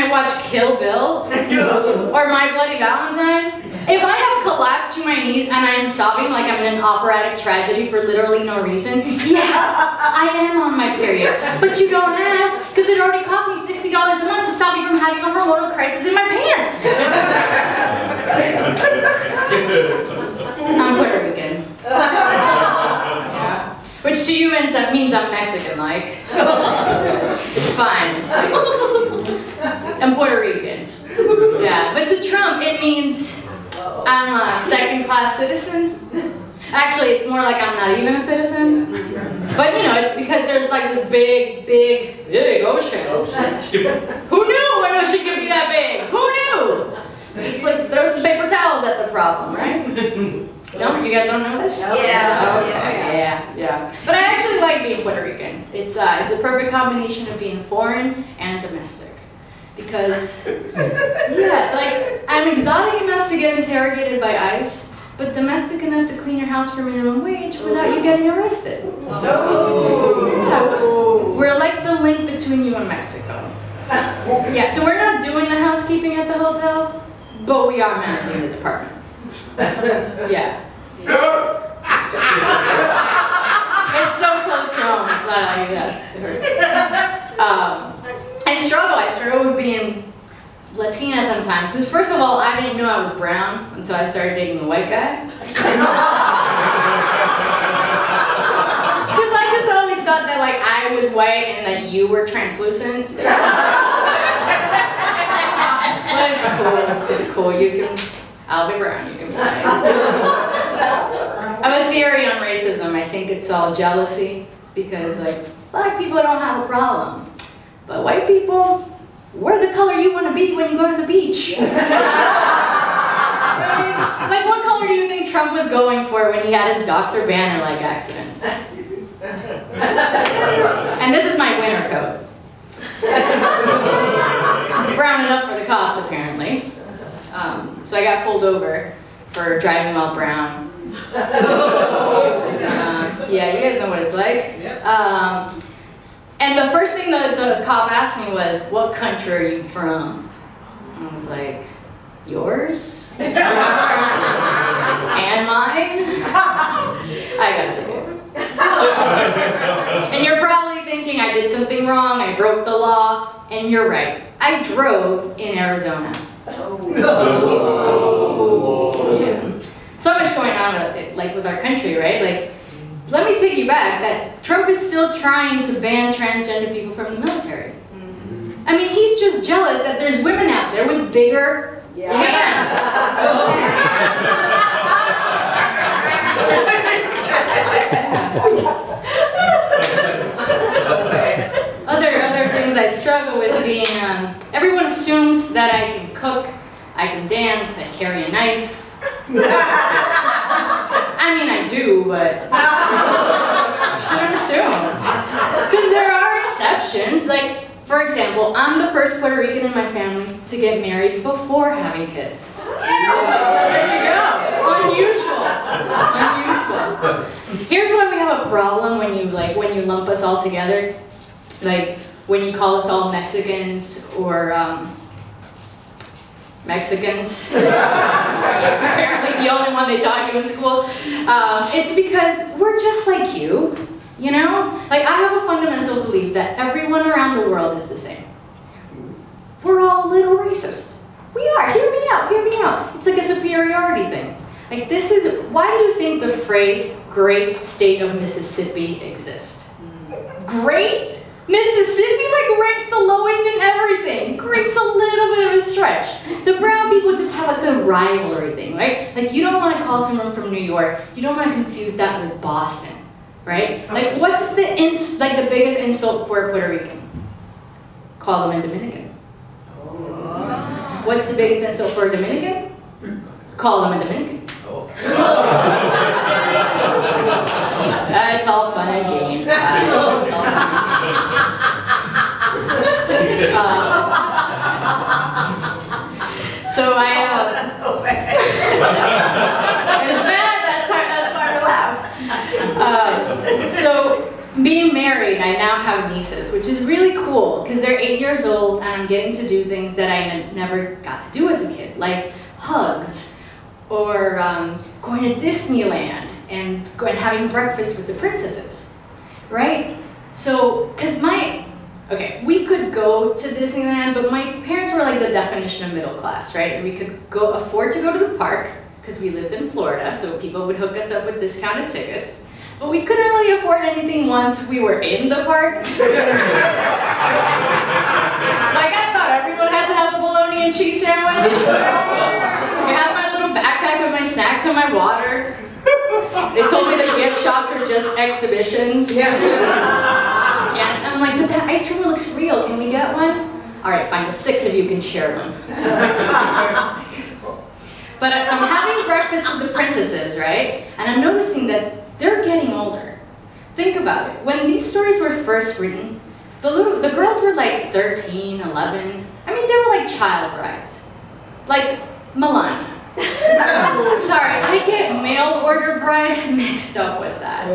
I watch Kill Bill or My Bloody Valentine, if I have collapsed to my knees and I am sobbing like I'm in an operatic tragedy for literally no reason, yeah, I am on my period. But you don't ask, because it already cost me $60 a month to stop me from having a hormonal crisis in my pants. I'm Puerto Rican. Yeah. Which to you means I'm Mexican-like. It's fine. I'm Puerto Rican. Yeah, but to Trump it means I'm a second-class citizen. Actually, it's more like I'm not even a citizen. But you know, it's because there's like this big ocean. Who knew an ocean could be that big? Who knew? It's like there was some paper towels at the problem, right? No, you guys don't know this? Yeah. Oh, yeah. But I actually like being Puerto Rican. It's a perfect combination of being foreign and domestic. Because, yeah, like, I'm exotic enough to get interrogated by ICE, but domestic enough to clean your house for minimum wage without you getting arrested. Yeah. We're like the link between you and Mexico. Yeah, so we're not doing the housekeeping at the hotel, but we are managing the department. Yeah. It's so close to home, it's not like that. It hurts. I struggle with being Latina sometimes, because first of all, I didn't know I was brown until I started dating a white guy. Because I just always thought that like I was white and that you were translucent. But it's cool, I'll be brown, you can be white. I have a theory on racism. I think it's all jealousy, because like black people don't have a problem. But white people, we're the color you want to be when you go to the beach. Like what color do you think Trump was going for when he had his Dr. Banner-like accident? And this is my winter coat. It's brown enough for the cops, apparently. So I got pulled over for driving while brown. Yeah, you guys know what it's like. And the first thing that the cop asked me was, "What country are you from?" And I was like, "Yours?" "And mine?" I got tickets. And you're probably thinking I did something wrong, I broke the law, and you're right. I drove in Arizona. Yeah. So much going on with our country, right? Like, let me take you back that Trump is still trying to ban transgender people from the military. I mean, he's just jealous that there's women out there with bigger hands. Other things I struggle with being, everyone assumes that I can cook, I can dance, I carry a knife. I mean, I do, but shouldn't assume. Because there are exceptions. Like, for example, I'm the first Puerto Rican in my family to get married before having kids. So there you go. Unusual. Here's why we have a problem when you lump us all together. Like, when you call us all Mexicans or Mexicans. Apparently the only one they taught you in school. It's because we're just like you, you know? Like, I have a fundamental belief that everyone around the world is the same. We're all a little racist. We are, hear me out. It's like a superiority thing. Like, why do you think the phrase, great state of Mississippi exists? Great? Mississippi ranks the lowest in everything. Great's a little bit of a stretch. The brown people just have like a rivalry thing, right? Like, you don't want to call someone from New York, you don't want to confuse that with Boston, right? Like, what's the biggest insult for a Puerto Rican? Call them a Dominican. What's the biggest insult for a Dominican? Call them a Dominican. It's all fun and games, guys. So That's so bad. It's bad, that's why I laugh. So being married, I now have nieces, which is really cool because they're 8 years old and I'm getting to do things that I never got to do as a kid, like hugs or going to Disneyland and having breakfast with the princesses, right? So, because we could go to Disneyland, but my parents were like the definition of middle class, right? We could afford to go to the park because we lived in Florida, so people would hook us up with discounted tickets. But we couldn't really afford anything once we were in the park. Like I thought everyone had to have a bologna and cheese sandwich. I had my little backpack with my snacks and my water. They told me the gift shops were just exhibitions. And I'm like, but that ice cream looks real. Can we get one? All right, fine. The 6 of you can share one. But so I'm having breakfast with the princesses, right? And I'm noticing that they're getting older. Think about it. When these stories were first written, the girls were like 13, 11. I mean, they were like child brides. Like Melania. Sorry, I get mail order bride mixed up with that.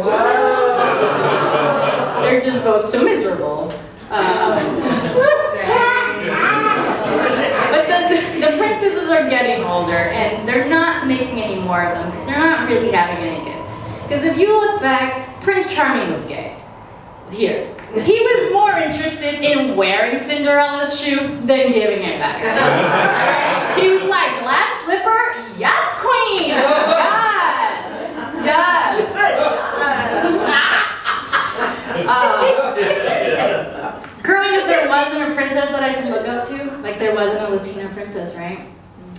They're just both so miserable. But the princesses are getting older and they're not making any more of them because they're not really having any kids. Because if you look back, Prince Charming was gay. Here. He was more interested in wearing Cinderella's shoe than giving it back. He was like, glass slipper? Yes, queen! Yes! Yes! Growing up, there wasn't a princess that I could look up to. Like, there wasn't a Latina princess, right?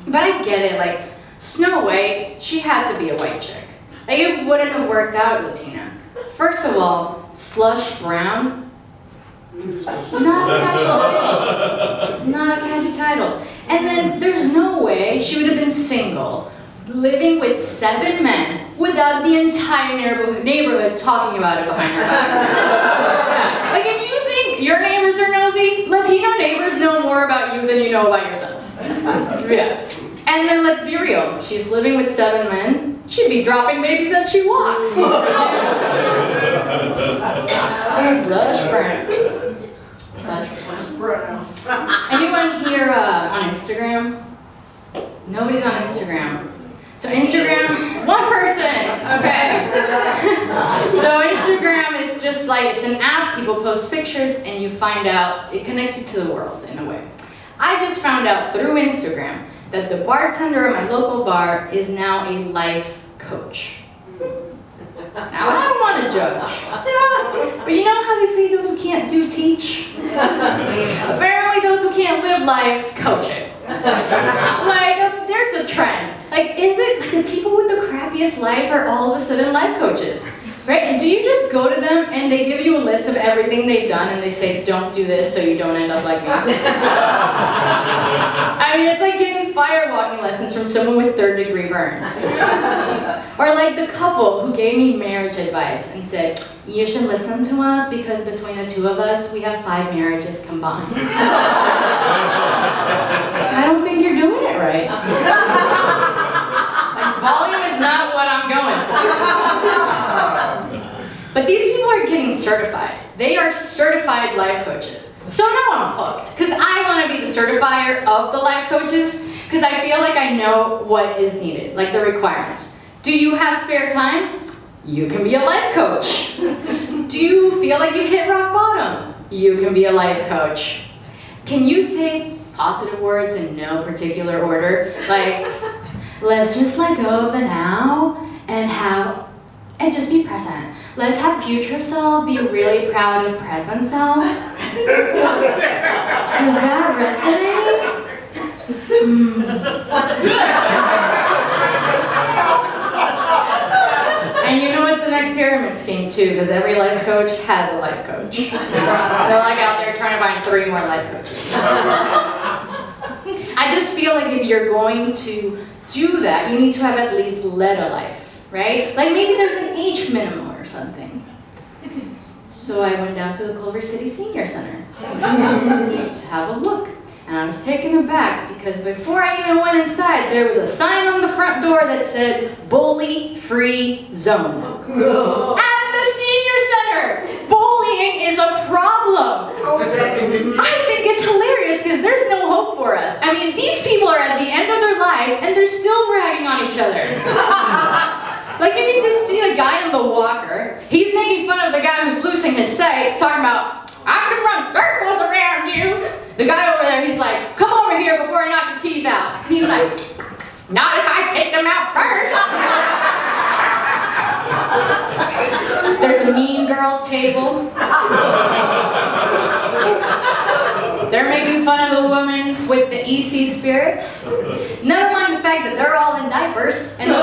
But I get it, like, Snow White, she had to be a white chick. Like, it wouldn't have worked out Latina. First of all, Slush Brown, not a catchy title. Not a catchy title. And then there's no way she would have been single, living with 7 men, without the entire neighborhood talking about it behind her back. Yeah. Like, if you think your neighbors are nosy, Latino neighbors know more about you than you know about yourself. Yeah. And then let's be real, she's living with 7 men. She'd be dropping babies as she walks. Slush Brown. Slush Brown. Anyone here on Instagram? Nobody's on Instagram. So Instagram, one person. Okay. So Instagram is just like, it's an app, people post pictures and you find out, it connects you to the world in a way. I just found out through Instagram that the bartender at my local bar is now a life coach. Now, I don't want to judge, but you know how they say those who can't do teach? Apparently those who can't live life coach it. Like, there's a trend. Like, is it the people with the crappiest life are all of a sudden life coaches? Right? And do you just go to them and they give you a list of everything they've done and they say, don't do this so you don't end up like me? I mean, it's like getting firewalking lessons from someone with 3rd-degree burns. Or like the couple who gave me marriage advice and said, you should listen to us because between the 2 of us, we have 5 marriages combined. I don't think you're doing it right. Like, volume is not what I'm going for. But these people are getting certified. They are certified life coaches. So now I'm hooked, because I want to be the certifier of the life coaches, because I feel like I know what is needed, like the requirements. Do you have spare time? You can be a life coach. Do you feel like you hit rock bottom? You can be a life coach. Can you say positive words in no particular order? Like, let's just let go of the now and just be present. Let's have future self be really proud of present self. Does that resonate? And you know it's an next pyramid scheme too, because every life coach has a life coach. They're like out there trying to find 3 more life coaches. I just feel like if you're going to do that, you need to have at least led a life, right? Like maybe there's an age minimum or something. So I went down to the Culver City Senior Center just to have a look. And I was taken aback because before I even went inside, there was a sign on the front door that said, bully-free zone. At the Senior Center, bullying is a problem. I think it's hilarious because there's no hope for us. I mean, these people are at the end of their lives and they're still ragging on each other. Like, you can just see a guy on the walker. He's making fun of the guy who's losing his sight, talking about, I can run circles around you. The guy over there, he's like, come over here before I knock your teeth out. And he's like, not if I take them out first. There's a Mean Girls table. They're making fun of a woman with the EC spirits. Never mind the fact that they're all in diapers and the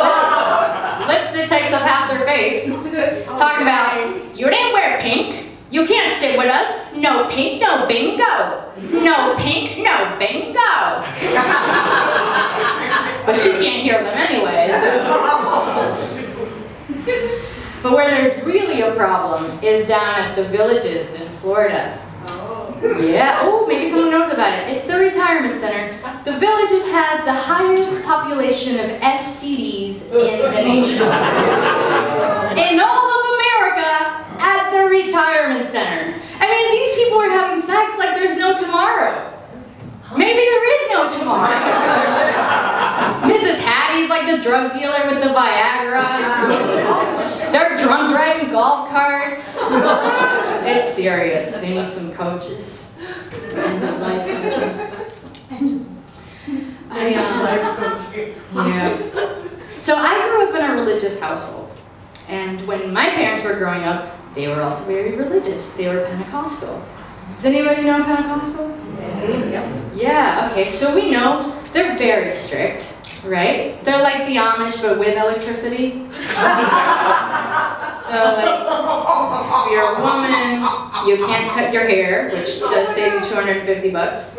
lipstick takes up half their face. Talking about, you didn't wear pink. You can't sit with us. No pink, no bingo. No pink, no bingo. But she can't hear them anyways. But where there's really a problem is down at the Villages in Florida. Yeah, oh, maybe someone knows about it. It's the retirement center. The Villages has the highest population of STDs in the nation. In all of America, at the retirement center. I mean, these people are having sex like there's no tomorrow. Maybe there is no tomorrow. Mrs. Hattie's like the drug dealer with the Viagra. They're drunk driving golf carts. It's serious. They need some coaches. End of life coaching. Yeah. So I grew up in a religious household. And when my parents were growing up, they were also very religious. They were Pentecostal. Does anybody know Pentecostals? Yes. Yeah, okay, so we know they're very strict, right? They're like the Amish, but with electricity. So, like, if you're a woman, you can't cut your hair, which does save you $250.